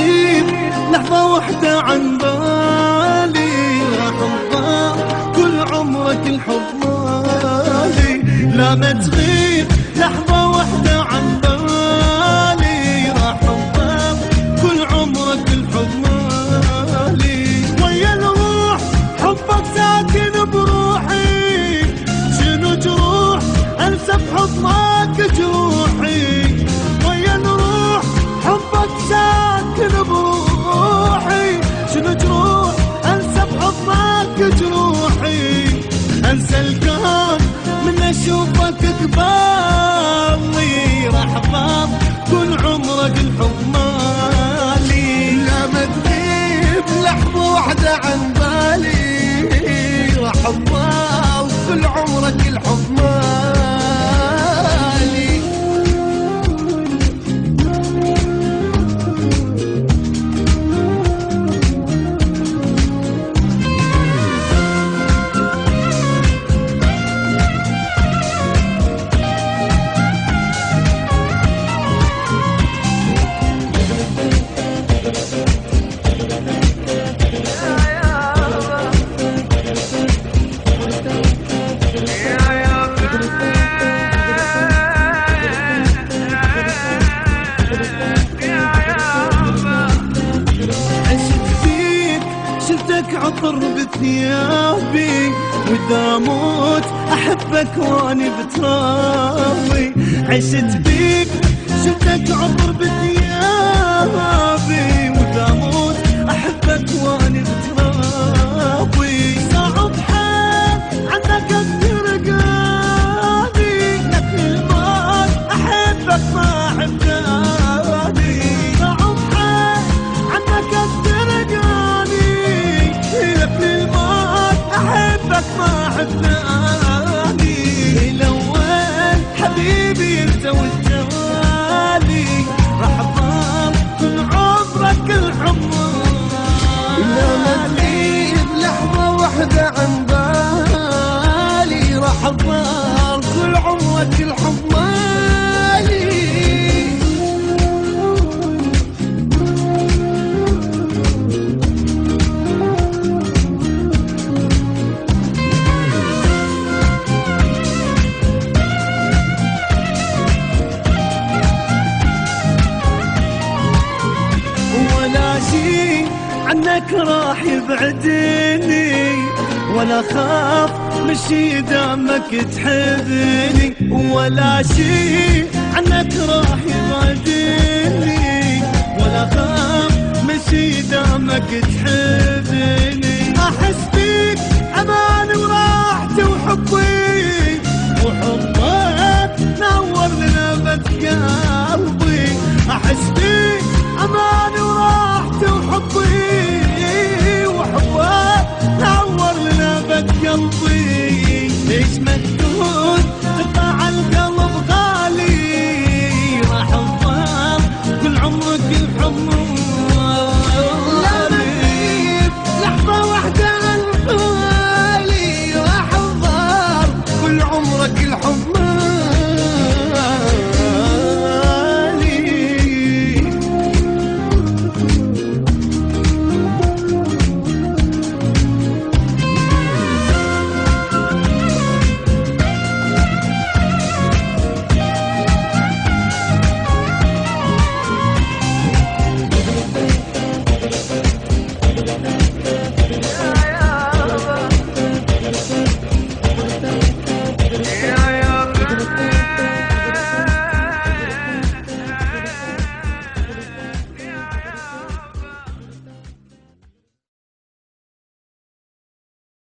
تغيب لحظة واحدة عن بالي، راح تضام كل عمرك الحب مالي. لا ما تغيب لحظة واحدة عن بالي، راح تضام كل عمرك الحب مالي. ويا الروح حبك ساكن بروحي، شنو جروح انسى بحضنك جروحي. ويا الروح حبك ساكن بروحي، شنو جروح انسى بحضنك جروحي. انسى الكون من اشوفك قبالي، راح ضام كل عمرك الحب مالي. لا ما تغيب لحظة واحدة عن بالي، راح ضام كل عمرك الحب مالي. عطر بثيابي واذا موت احبك واني بترابي. عشت بيك شفتك عطر بثيابي واذا موت احبك واني بترابي. صعب حال عنك الترقاني، لك الموت احبك ما احباني. صعب حال عنك الترقاني، لك الموت احبك ما احباني. الاول حبيبي انت والجوالي، راح ضام كل عمرك الحب. لا ما تغيب لحظة واحدة عن بالي، راح ضام كل عمرك الحب مالي. عنك راح يبعدني ولا خاف مشي دامك تحبني، ولا شي عنك راح يبعدني ولا خاف مشي دامك تحبني.